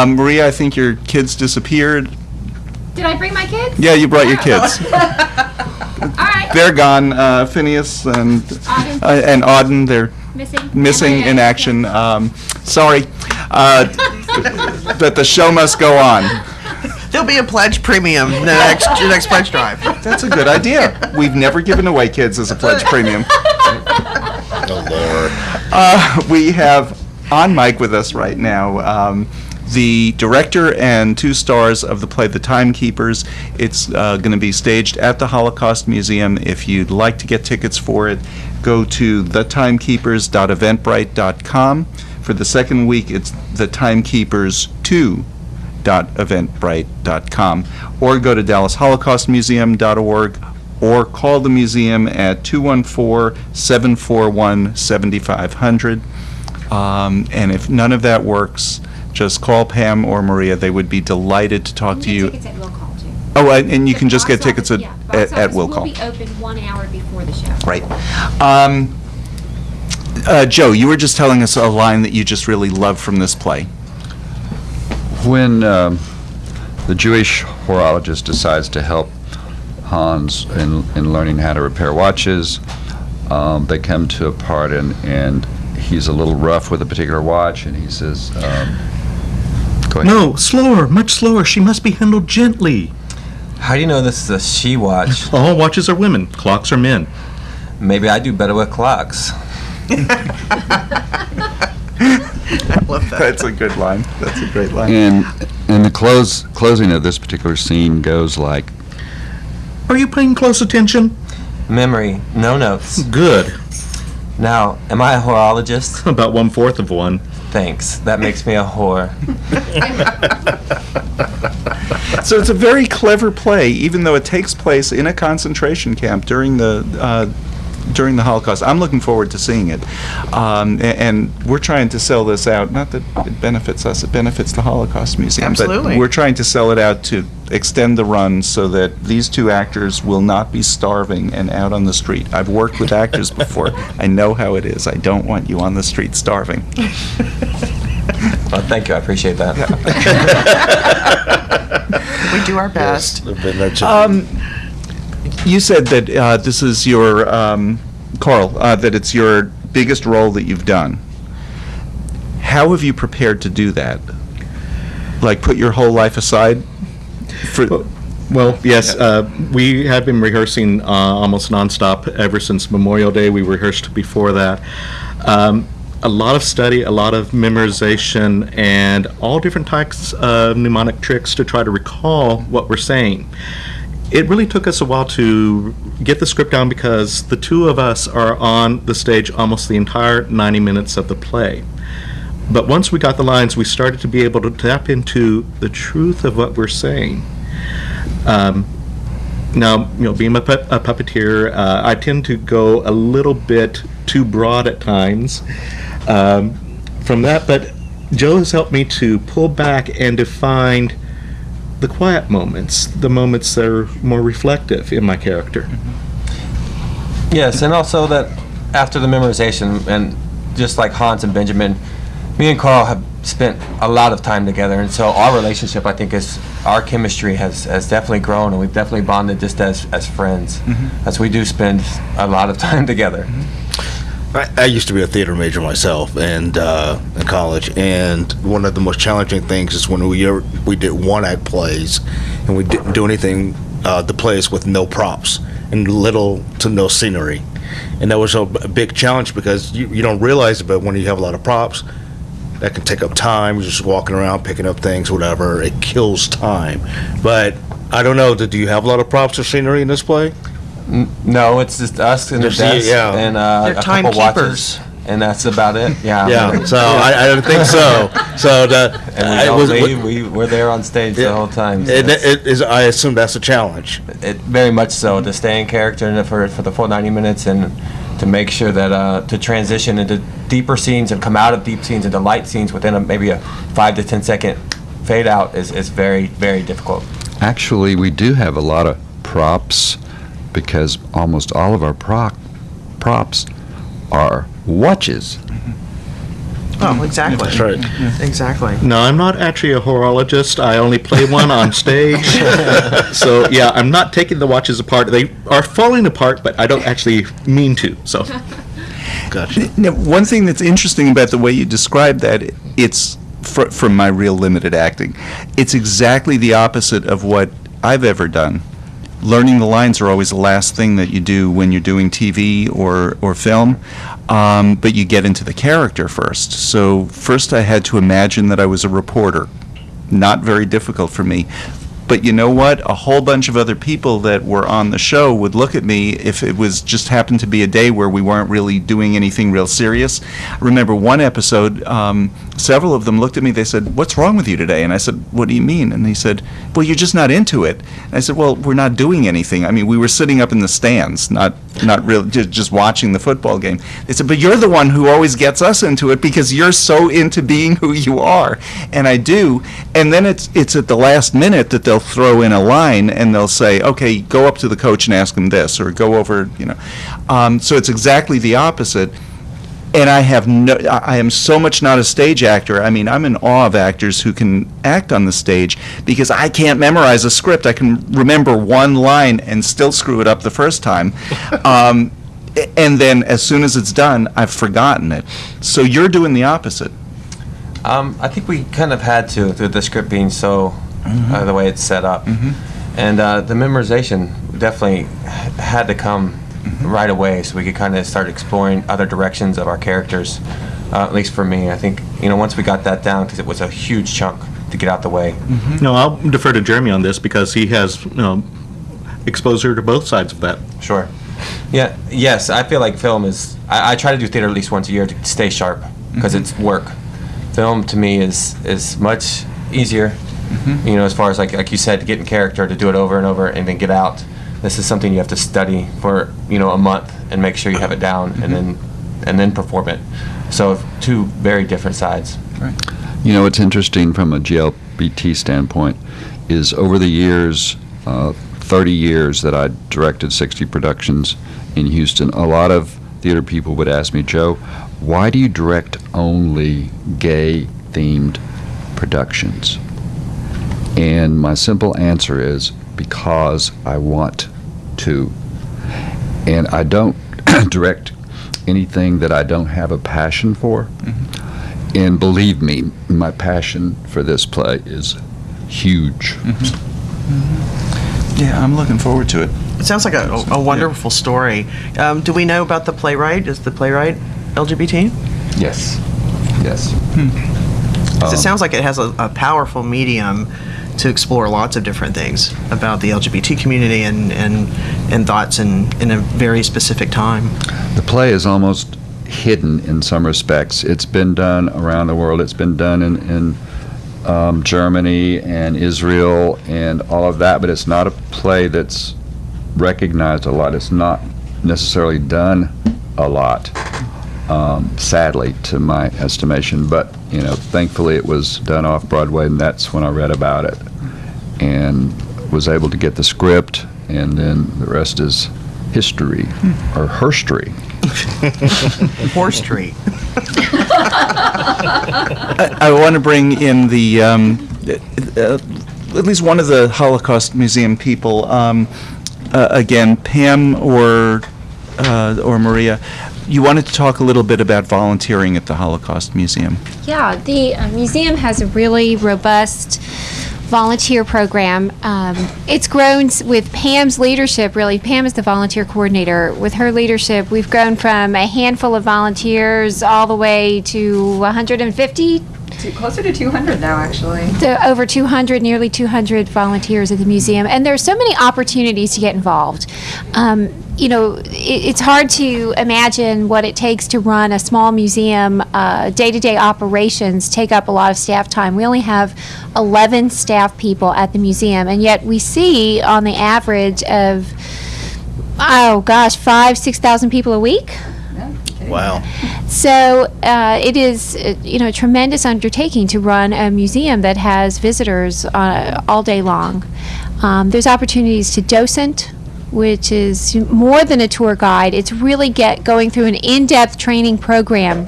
C: Maria, I think your kids disappeared.
D: Did I bring my kids?
C: Yeah, you brought your kids.
D: All right.
C: They're gone. Phineas and Auden, they're missing in action. Sorry, but the show must go on.
F: There'll be a pledge premium your next pledge drive.
C: That's a good idea. We've never given away kids as a pledge premium.
E: Oh, Lord.
C: We have on mic with us right now the director and two stars of the play The Timekeepers. It's going to be staged at the Holocaust Museum. If you'd like to get tickets for it, go to thetimekeepers.eventbrite.com. For the second week, it's thetimekeepers2.eventbrite.com, or go to dallasholocaustmuseum.org, or call the museum at 214-741-7500. And if none of that works, just call Pam or Maria. They would be delighted to talk to you.
D: Tickets at Will Call, too.
C: Oh, and you can just get tickets at Will
D: Will
C: Call.
D: be open 1 hour before the show.
C: Right. Joe, you were just telling us a line that you just really love from this play.
K: When the Jewish horologist decides to help Hans in learning how to repair watches, they come to a part and he's a little rough with a particular watch, and he says, go ahead.
L: No, slower, much slower. She must be handled gently.
N: How do you know this is a she watch?
L: All watches are women. Clocks are men.
N: Maybe I do better with clocks.
F: I love that.
C: That's a good line. That's a great line.
K: And the closing of this particular scene goes like,
L: Are you paying close attention?
N: Memory, no notes.
L: Good.
N: Now, am I a horologist?
L: About 1/4 of one.
N: Thanks. That makes me a whore.
C: So it's a very clever play, even though it takes place in a concentration camp during the Holocaust. I'm looking forward to seeing it, and we're trying to sell this out. Not that it benefits us; it benefits the Holocaust Museum.
F: Absolutely.
C: But we're trying to sell it out to extend the run so that these two actors will not be starving and out on the street. I've worked with actors before. I know how it is. I don't want you on the street starving.
N: Well, thank you. I appreciate that.
F: We do our best.
C: You said that this is your, Karl, that it's your biggest role that you've done. How have you prepared to do that? Like, put your whole life aside?
L: Well, yes, we have been rehearsing almost nonstop ever since Memorial Day. We rehearsed before that. A lot of study, a lot of memorization, and all different types of mnemonic tricks to try to recall what we're saying. It really took us a while to get the script down because the two of us are on the stage almost the entire 90 minutes of the play. But once we got the lines, we started to be able to tap into the truth of what we're saying. Now, being a puppeteer, I tend to go a little bit too broad at times from that, but Joe has helped me to pull back and define the quiet moments, the moments that are more reflective in my character.
N: Yes, and also that after the memorization, and just like Hans and Benjamin, me and Karl have spent a lot of time together, and so our relationship, I think, our chemistry has definitely grown, and we've definitely bonded just as friends, as we do spend a lot of time together.
E: I used to be a theater major myself, and in college, and one of the most challenging things is when we did one-act plays, and we didn't do anything, the plays with no props and little to no scenery, and that was a big challenge because you don't realize it, but when you have a lot of props, that can take up time. You're just walking around, picking up things, whatever. It kills time. But I don't know, do you have a lot of props or scenery in this play?
N: No, it's just us and the desk and a couple watches, and that's about it.
E: Yeah. So I don't think so. So
N: we're there on stage the whole time. So
E: I assume that's a challenge.
N: It very much so, to stay in character and for the full 90 minutes and to make sure that to transition into deeper scenes and come out of deep scenes into light scenes within maybe a 5 to 10 second fade out is very, very difficult.
K: Actually, we do have a lot of props because almost all of our props are watches.
F: Oh, exactly.
E: That's right.
F: Exactly.
L: No, I'm not actually a horologist. I only play one on stage. So, yeah, I'm not taking the watches apart. They are falling apart, but I don't actually mean to. So,
E: gotcha.
C: Now, one thing that's interesting about the way you describe that, it's from my real limited acting, it's exactly the opposite of what I've ever done. Learning the lines are always the last thing that you do when you're doing TV or film, but you get into the character first. So first I had to imagine that I was a reporter. Not very difficult for me. But you know what? A whole bunch of other people that were on the show would look at me if it was just happened to be a day where we weren't really doing anything real serious. I remember one episode, several of them looked at me, they said, "What's wrong with you today?" And I said, "What do you mean?" And he said, "Well, you're just not into it." And I said, "Well, we're not doing anything. I mean, we were sitting up in the stands, not really, just watching the football game." They said, "But you're the one who always gets us into it because you're so into being who you are." And I do. And then it's at the last minute that they'll throw in a line and they'll say, "Okay, go up to the coach and ask him this," or go over, so it's exactly the opposite. And I am so much not a stage actor. I mean, I'm in awe of actors who can act on the stage because I can't memorize a script. I can remember one line and still screw it up the first time. And then as soon as it's done, I've forgotten it. So you're doing the opposite.
N: I think we kind of had to, through the script being so, the way it's set up. And the memorization definitely had to come right away so we could kind of start exploring other directions of our characters, at least for me. I think, once we got that down, because it was a huge chunk to get out the way.
L: No, I'll defer to Jeremy on this because he has, exposure to both sides of that.
N: Sure. Yeah. Yes, I feel like film is, I try to do theater at least once a year to stay sharp because it's work. Film to me is much easier, as far as like you said, to get in character, to do it over and over and then get out. This is something you have to study for a month and make sure you have it down and then perform it. So two very different sides.
C: Right.
K: What's interesting from a GLBT standpoint is over the years, 30 years that I directed 60 productions in Houston, a lot of theater people would ask me, "Joe, why do you direct only gay themed productions? And my simple answer is because I want to. And I don't direct anything that I don't have a passion for. Mm-hmm. And believe me, my passion for this play is huge.
C: Yeah, I'm looking forward to it.
F: It sounds like a wonderful story. Do we know about the playwright? Is the playwright LGBT?
K: Yes. Yes.
F: 'Cause it sounds like it has a powerful medium to explore lots of different things about the LGBT community and thoughts in a very specific time.
K: The play is almost hidden in some respects. It's been done around the world. It's been done in Germany and Israel and all of that, but it's not a play that's recognized a lot. It's not necessarily done a lot, sadly, to my estimation. But, you know, thankfully it was done off Broadway, and that's when I read about it and was able to get the script, and then the rest is history, or herstory.
F: Horstory.
C: I want to bring in the at least one of the Holocaust Museum people. Again, Pam or Maria, you wanted to talk a little bit about volunteering at the Holocaust Museum.
D: Yeah, the museum has a really robust volunteer program. It's grown with Pam's leadership, really. Pam is the volunteer coordinator. With her leadership, we've grown from a handful of volunteers all the way to 150.
G: Closer to 200 now, actually.
D: To over 200, nearly 200 volunteers at the museum. And there's so many opportunities to get involved. You know, it's hard to imagine what it takes to run a small museum. Day-to-day operations take up a lot of staff time. We only have 11 staff people at the museum, and yet we see on the average of, 6,000 people a week.
E: Wow.
D: So it is, a tremendous undertaking to run a museum that has visitors all day long. There's opportunities to docent, which is more than a tour guide. It's really going through an in-depth training program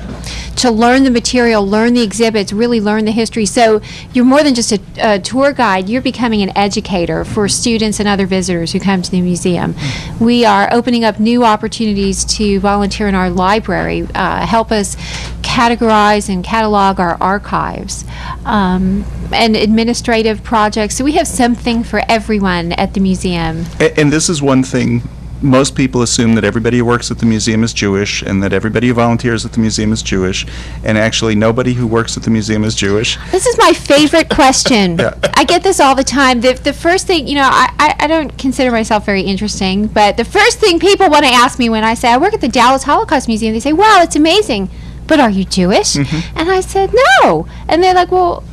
D: to learn the material, learn the exhibits, really learn the history. So you're more than just a tour guide. You're becoming an educator for students and other visitors who come to the museum. We are opening up new opportunities to volunteer in our library, help us categorize and catalog our archives, and administrative projects. So we have something for everyone at the museum.
C: And this is one thing. Most people assume that everybody who works at the museum is Jewish, and that everybody who volunteers at the museum is Jewish, and actually nobody who works at the museum is Jewish.
D: This is my favorite question. Yeah. I get this all the time. The first thing, I don't consider myself very interesting, but the first thing people want to ask me when I say I work at the Dallas Holocaust Museum, they say, wow, it's amazing, but are you Jewish? Mm-hmm. And I said, no. And they're like, well,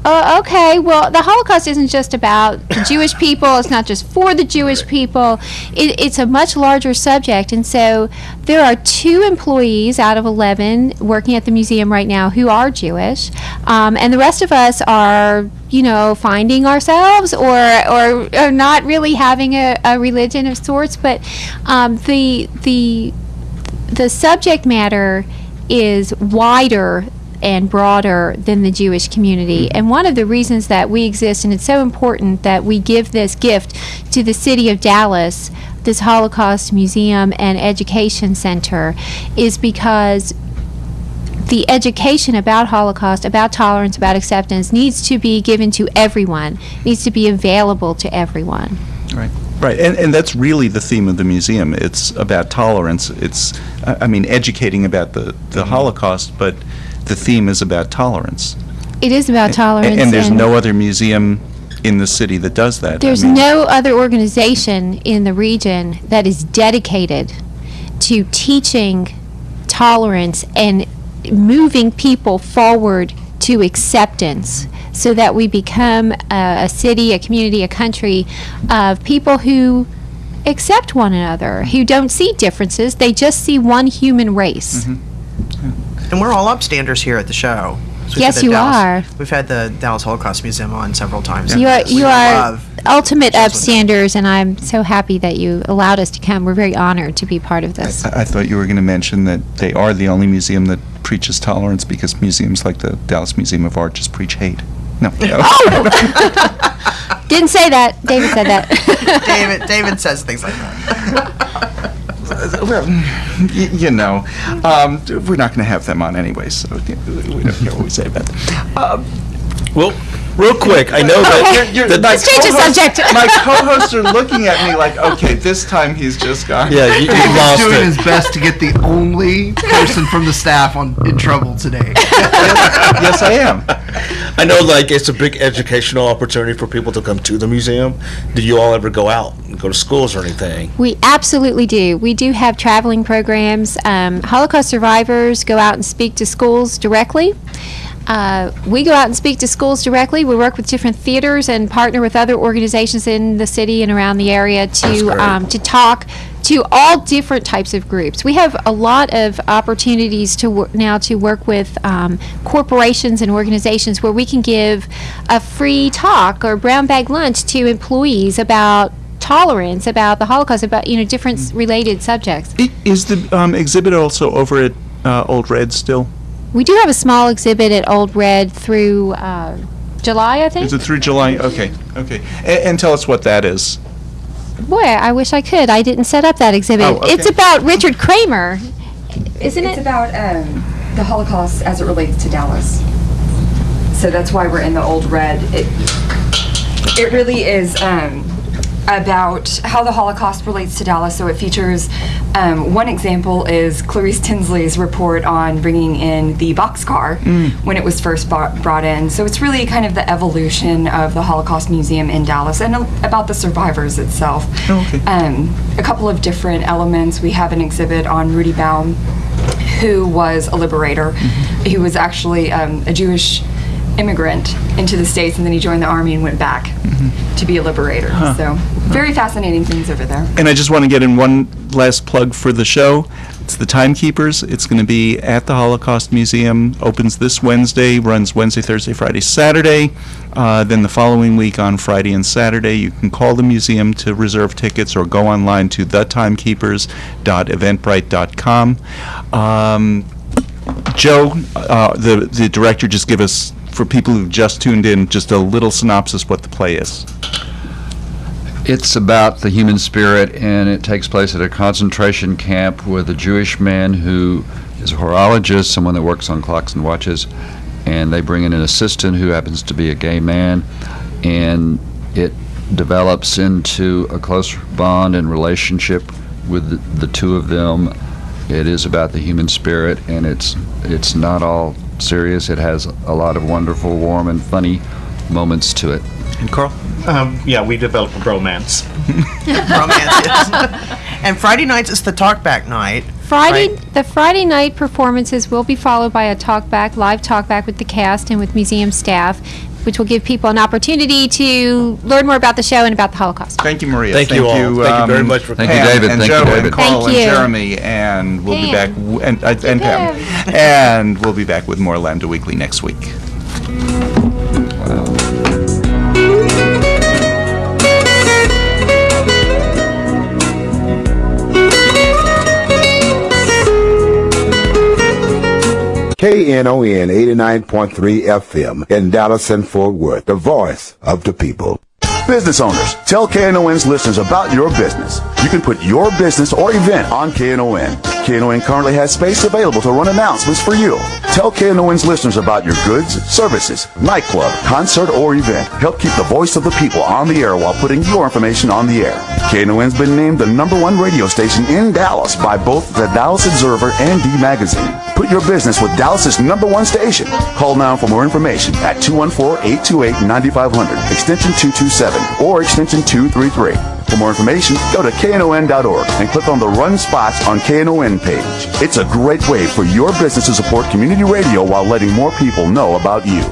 D: okay, well, the Holocaust isn't just about the Jewish people. It's not just for the Jewish people. It's a much larger subject. And so there are 2 employees out of 11 working at the museum right now who are Jewish. And the rest of us are, finding ourselves or not really having a religion of sorts. But the subject matter is wider and broader than the Jewish community. And one of the reasons that we exist, and it's so important that we give this gift to the city of Dallas, this Holocaust Museum and Education Center, is because the education about Holocaust, about tolerance, about acceptance needs to be given to everyone, needs to be available to everyone.
C: Right, and that's really the theme of the museum. It's about tolerance. It's, educating about the Holocaust, but the theme is about tolerance.
D: It is about tolerance.
C: And there's no other museum in the city that does that.
D: There's no other organization in the region that is dedicated to teaching tolerance and moving people forward to acceptance so that we become a city, a community, a country of people who accept one another, who don't see differences. They just see one human race.
F: Mm-hmm. And we're all upstanders here at the show.
D: Yes, you are.
F: We've had the Dallas Holocaust Museum on several times.
D: You are ultimate upstanders, and I'm so happy that you allowed us to come. We're very honored to be part of this.
C: I thought you were going to mention that they are the only museum that preaches tolerance, because museums like the Dallas Museum of Art just preach hate. No.
D: Didn't say that. David said that.
F: David says things like that.
C: Well, we're not going to have them on anyway, so we don't care what we say about them.
E: Well, real quick, I know that
D: Let's change the subject.
C: My co-hosts are looking at me like, okay, this time he's just gone.
E: Yeah, you lost
H: He's doing
E: it.
H: his best to get the only person from the staff in trouble today.
C: Yes, I am.
E: I know, like, it's a big educational opportunity for people to come to the museum. Do you all ever go out and go to schools or anything?
D: We absolutely do. We do have traveling programs. Holocaust survivors go out and speak to schools directly. We go out and speak to schools directly. We work with different theaters and partner with other organizations in the city and around the area to talk to all different types of groups. We have a lot of opportunities now to work with corporations and organizations where we can give a free talk or brown bag lunch to employees about tolerance, about the Holocaust, about different related subjects.
C: Is the exhibit also over at Old Red still?
D: We do have a small exhibit at Old Red through July, I think.
C: Is it through July? Okay. And tell us what that is.
D: Boy, I wish I could. I didn't set up that exhibit.
C: Oh, okay.
D: It's about Richard Kramer, isn't it?
G: It's about the Holocaust as it relates to Dallas. So that's why we're in the Old Red. It really is about how the Holocaust relates to Dallas. So it features, one example is Clarice Tinsley's report on bringing in the boxcar when it was first brought in. So it's really kind of the evolution of the Holocaust Museum in Dallas and about the survivors itself.
C: Oh, okay.
G: A couple of different elements. We have an exhibit on Rudy Baum, who was a liberator. He was actually a Jewish immigrant into the States, and then he joined the Army and went back to be a liberator. So very fascinating things over there.
C: And I just want to get in one last plug for the show. It's the Timekeepers. It's going to be at the Holocaust Museum. Opens this Wednesday, runs Wednesday, Thursday, Friday, Saturday. Then the following week on Friday and Saturday, you can call the museum to reserve tickets or go online to thetimekeepers.eventbrite.com. Joe, the director, just give us, for people who've just tuned in, just a little synopsis what the play is.
K: It's about the human spirit, and it takes place at a concentration camp with a Jewish man who is a horologist, someone that works on clocks and watches, and they bring in an assistant who happens to be a gay man, and it develops into a close bond and relationship with the two of them. It is about the human spirit, and it's not all serious. It has a lot of wonderful, warm, and funny moments to it.
C: And Karl?
L: Yeah, we develop a bromance.
F: And Friday nights is the talkback night.
D: The Friday night performances will be followed by a live talkback with the cast and with museum staff, which will give people an opportunity to learn more about the show and about the Holocaust.
C: Thank you, Maria.
E: Thank you all. Thank you very much for
K: Thank
E: coming.
K: you, David.
C: And
K: Thank
C: Joe
K: you, David.
C: and Karl
D: Thank
C: and
D: you.
C: Jeremy, and we'll be back, and Pam. And we'll be back with more Lambda Weekly next week.
A: KNON 89.3 FM in Dallas and Fort Worth, the voice of the people.
B: Business owners, tell KNON's listeners about your business. You can put your business or event on KNON. KNON currently has space available to run announcements for you. Tell KNON's listeners about your goods, services, nightclub, concert, or event. Help keep the voice of the people on the air while putting your information on the air. KNON's been named the #1 radio station in Dallas by both the Dallas Observer and D Magazine. Put your business with Dallas's #1 station. Call now for more information at 214-828-9500, extension 227, or extension 233. For more information, go to KNON.org and click on the Run Spots on KNON page. It's a great way for your business to support community radio while letting more people know about you.